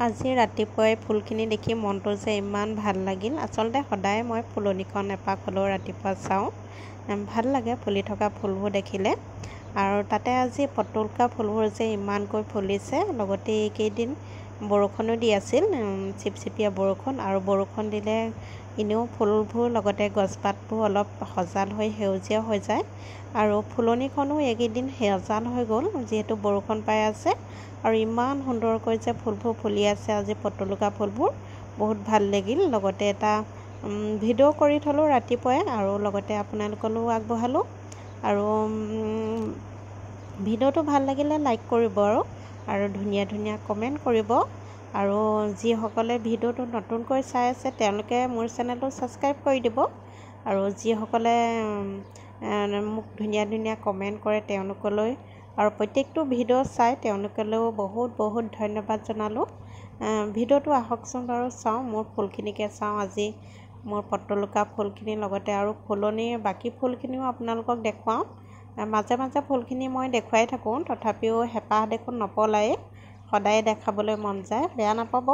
আজি ৰাতিপুৱাই ফুলখিনি দেখি মনটো যে ইমান ভাল লাগিল। আচলতে সদায় মই ফুলনিখন এপাক হ'লেও ৰাতিপুৱা চাওঁ। ভাল লাগে ফুলি থকা ফুলবোৰ দেখিলে। আৰু তাতে আজি পটলকা ফুলবোৰ যে ইমানকৈ ফুলিছে, লগতে এইকেইদিন বৰষুণো দি আছিল, চিপচিপীয়া বৰষুণ। আৰু বৰষুণ দিলে এনেও ফুলবোৰ লগতে গছপাতবোৰ অলপ সজাল হৈ সেউজীয়া হৈ যায়। আৰু ফুলনিখনো এইকেইদিন সেউজাল হৈ গ'ল, যিহেতু বৰষুণ পাই আছে। আৰু ইমান সুন্দৰকৈ যে ফুলবোৰ ফুলি আছে আজি পটলকা ফুলবোৰ, বহুত ভাল লাগিল। লগতে এটা ভিডিঅ' কৰি থ'লোঁ ৰাতিপুৱাই, আৰু লগতে আপোনালোকলৈও আগবঢ়ালোঁ। আৰু ভিডিঅ'টো ভাল লাগিলে লাইক কৰিব আৰু ধুনীয়া ধুনীয়া কমেণ্ট কৰিব। আৰু যিসকলে ভিডিঅ'টো নতুনকৈ চাই আছে তেওঁলোকে মোৰ চেনেলটো ছাবস্ক্ৰাইব কৰি দিব। আৰু যিসকলে মোক ধুনীয়া ধুনীয়া কমেণ্ট কৰে তেওঁলোকলৈ আৰু প্ৰত্যেকটো ভিডিঅ' চাই তেওঁলোকলৈও বহুত বহুত ধন্যবাদ জনালোঁ। ভিডিঅ'টো আহকচোন বাৰু চাওঁ, মোৰ ফুলখিনিকে চাওঁ। আজি মোৰ পটলকা ফুলখিনিৰ লগতে আৰু ফুলনিৰ বাকী ফুলখিনিও আপোনালোকক দেখুৱাওঁ। মাজে মাজে ফুলখিনি মই দেখুৱাই থাকোঁ, তথাপিও হেঁপাহ দেখোন নপলায়েই, সদায় দেখাবলৈ মন যায়। বেয়া নাপাব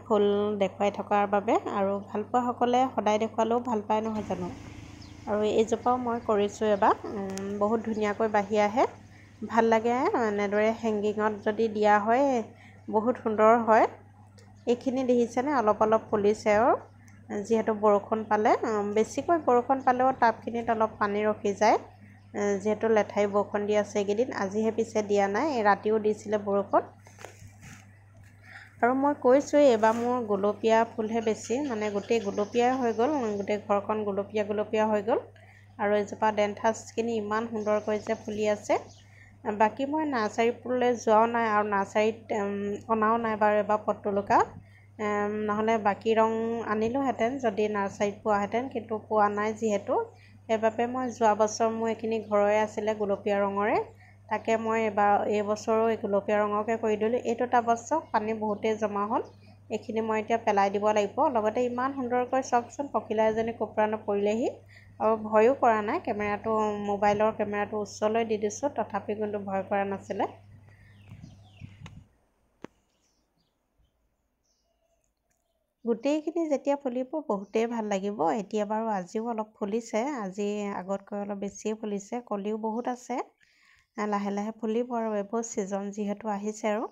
ফুল দেখুৱাই থকাৰ বাবে। আৰু ভালপোৱাসকলে সদায় দেখুৱালেও ভাল পায় নহয় জানো। আৰু এইজোপাও মই কৰিছোঁ এবাৰ, বহুত ধুনীয়াকৈ বাঢ়ি আহে, ভাল লাগে। এনেদৰে হেংগিঙত যদি দিয়া হয় বহুত সুন্দৰ হয়। এইখিনি দেখিছেনে, অলপ অলপ ফুলিছে। আৰু যিহেতু বৰষুণ পালে, বেছিকৈ বৰষুণ পালেও টাবখিনিত অলপ পানী ৰখি যায়, যিহেতু লেঠাৰি বৰষুণ দি আছে এইকেইদিন। আজিহে পিছে দিয়া নাই, ৰাতিও দিছিলে বৰষুণ। আৰু মই কৈছোঁ এইবাৰ মোৰ গুলপীয়া ফুলহে বেছি, মানে গোটেই গুলপীয়াই হৈ গ'ল, গোটেই ঘৰখন গুলপীয়া গুলপীয়া হৈ গ'ল। আৰু এজোপা ডেণ্ঠাছখিনি ইমান সুন্দৰকৈ যে ফুলি আছে। বাকী মই নাৰ্চাৰীলৈ যোৱাও নাই আৰু নাৰ্চাৰীত অনাও নাই বাৰু এবাৰ পটলকা। নহ'লে বাকী ৰং আনিলোহেঁতেন যদি নাৰ্চাৰীত পোৱাহেঁতেন, কিন্তু পোৱা নাই যিহেতু, সেইবাবে মই যোৱা বছৰ মোৰ এইখিনি ঘৰৰে আছিলে গুলপীয়া ৰঙৰে, তাকে মই এইবছৰো এই গুলপীয়া ৰঙকে কৰি দিলোঁ। এইটো টাবত পানী বহুতেই জমা হ'ল, এইখিনি মই এতিয়া পেলাই দিব লাগিব। লগতে ইমান সুন্দৰকৈ চাওকচোন পখিলা এজনী কোপৰা নপৰিলেহি। আৰু ভয়ো কৰা নাই, মোবাইলৰ কেমেৰাটো ওচৰলৈ দি দিছোঁ, তথাপি কিন্তু ভয় কৰা নাছিলে। গোটেইখিনি যেতিয়া ফুলিব বহুতেই ভাল লাগিব। এতিয়া বাৰু আজিও অলপ ফুলিছে, আজি আগতকৈ অলপ বেছিয়ে ফুলিছে, কলিও বহুত আছে। লাহে লাহে ফুলিব আৰু এইবোৰ ছিজন যিহেতু আহিছে। আৰু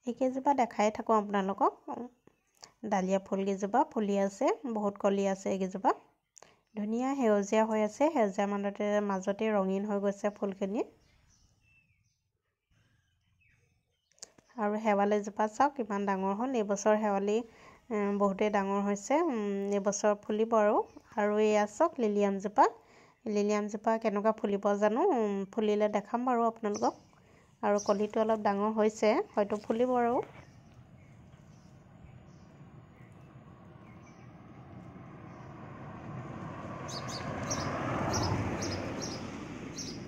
এইকেইজোপা দেখাই থাকোঁ আপোনালোকক। ডালিয়া ফুলকেইজোপা ফুলি আছে, বহুত কলি আছে এইকেইজোপা, ধুনীয়া সেউজীয়া হৈ আছে। সেউজীয়া মাজতে ৰঙীন হৈ গৈছে ফুলখিনি। আৰু শেৱালিজোপা চাওক কিমান ডাঙৰ হ'ল, এইবছৰ শেৱালি বহুতেই ডাঙৰ হৈছে, এইবছৰ ফুলিব। আৰু এয়া চাওক লিলিয়ামজোপা কেনেকুৱা ফুলিব জানো, ফুলিলে দেখাম বাৰু আপোনালোকক। আৰু কলিটো অলপ ডাঙৰ হৈছে, হয়তো ফুলিব। আৰু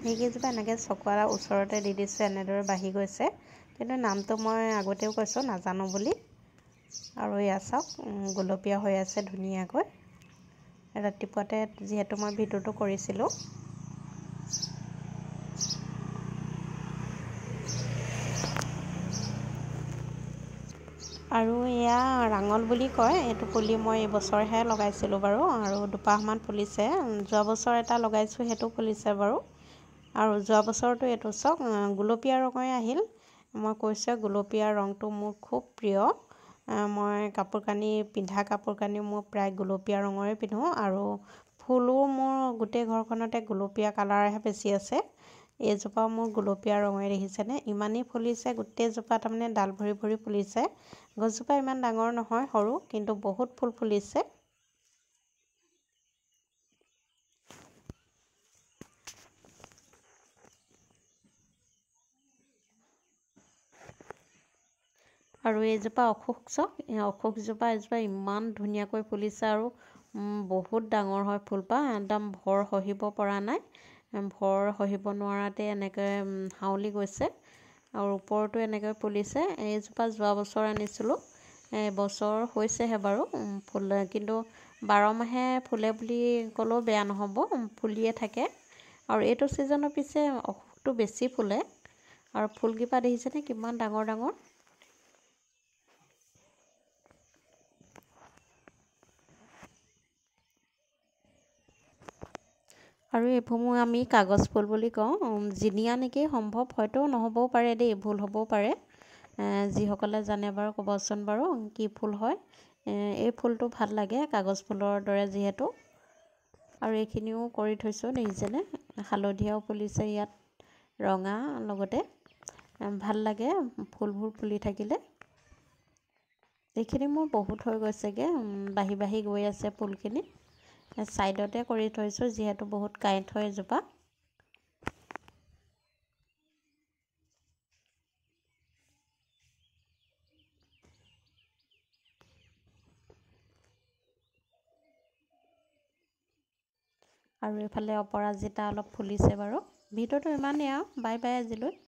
সেইকেইজোপা এনেকৈ চকুৱাৰ ওচৰতে দি দিছোঁ, এনেদৰে বাঢ়ি গৈছে। কিন্তু নামটো মই আগতেও কৈছোঁ নাজানো বুলি। আৰু এয়া চাওক গুলপীয়া হৈ আছে ধুনীয়াকৈ। ৰাতিপুৱাতে যিহেতু মই ভিডিঅ'টো কৰিছিলোঁ। আৰু এয়া ৰাঙল বুলি কয়, এইটো পুলি মই এইবছৰহে লগাইছিলোঁ বাৰু, আৰু দুপাহমান ফুলিছে। যোৱা বছৰ এটা লগাইছোঁ, সেইটো ফুলিছে বাৰু। আৰু যোৱা বছৰটো এইটো চাওক গুলপীয়া ৰঙৰে আহিল। মই কৈছোঁ গুলপীয়া ৰংটো মোৰ খুব প্ৰিয়। মই পিন্ধা কাপোৰ কানি মোৰ প্ৰায় গুলপীয়া ৰঙৰে পিন্ধোঁ। আৰু ফুলো মোৰ গোটেই ঘৰখনতে গুলপীয়া কালাৰহে বেছি আছে। এইজোপাও মোৰ গুলপীয়া ৰঙৰে দেখিছেনে, ইমানেই ফুলিছে, গোটেইজোপা তাৰমানে ডাল ভৰি ভৰি ফুলিছে। গছজোপা ইমান ডাঙৰ নহয়, সৰু, কিন্তু বহুত ফুল ফুলিছে। আৰু এইজোপা অশোক চাওক, অশোকজোপা ইমান ধুনীয়াকৈ ফুলিছে। আৰু বহুত ডাঙৰ হয় ফুলপাহ, একদম ভৰ সহিব পৰা নাই, ভৰ সহিব নোৱাৰাতে এনেকৈ হাউলি গৈছে। আৰু ওপৰতো এনেকৈ ফুলিছে। এইজোপা যোৱা বছৰ আনিছিলোঁ, এবছৰ হৈছেহে বাৰু ফুল, কিন্তু 12 মাহে ফুলে বুলি ক'লেও বেয়া নহ'ব, ফুলিয়ে থাকে। আৰু এইটো ছিজনৰ পিছে অশোকটো বেছি ফুলে আৰু ফুলকেইপা দেখিছেনে কিমান ডাঙৰ ডাঙৰ। আৰু এইবোৰ আমি কাগজ ফুল বুলি কওঁ, জিনিয়া নেকি সম্ভৱ, হয়তো নহ'বও পাৰে দেই, ভুল হ'বও পাৰে। যিসকলে জানে বাৰু ক'বচোন বাৰু কি ফুল হয়। এই ফুলটো ভাল লাগে কাগজ ফুলৰ দৰে যিহেতু। আৰু এইখিনিও কৰি থৈছোঁ দেখিছেনে, হালধীয়াও ফুলিছে ইয়াত, ৰঙা লগতে। ভাল লাগে ফুলবোৰ ফুলি থাকিলে। এইখিনি মোৰ বহুত হৈ গৈছেগৈ, বাঢ়ি বাঢ়ি গৈ আছে ফুলখিনি। ছাইডতে কৰি থৈছোঁ যিহেতু বহুত কাঁইট হয় এজোপা। আৰু এইফালে অপৰাজিতা অলপ ফুলিছে বাৰু। ভিডিঅ'টো ইমানেই আৰু, বাই বাই আজিলৈ।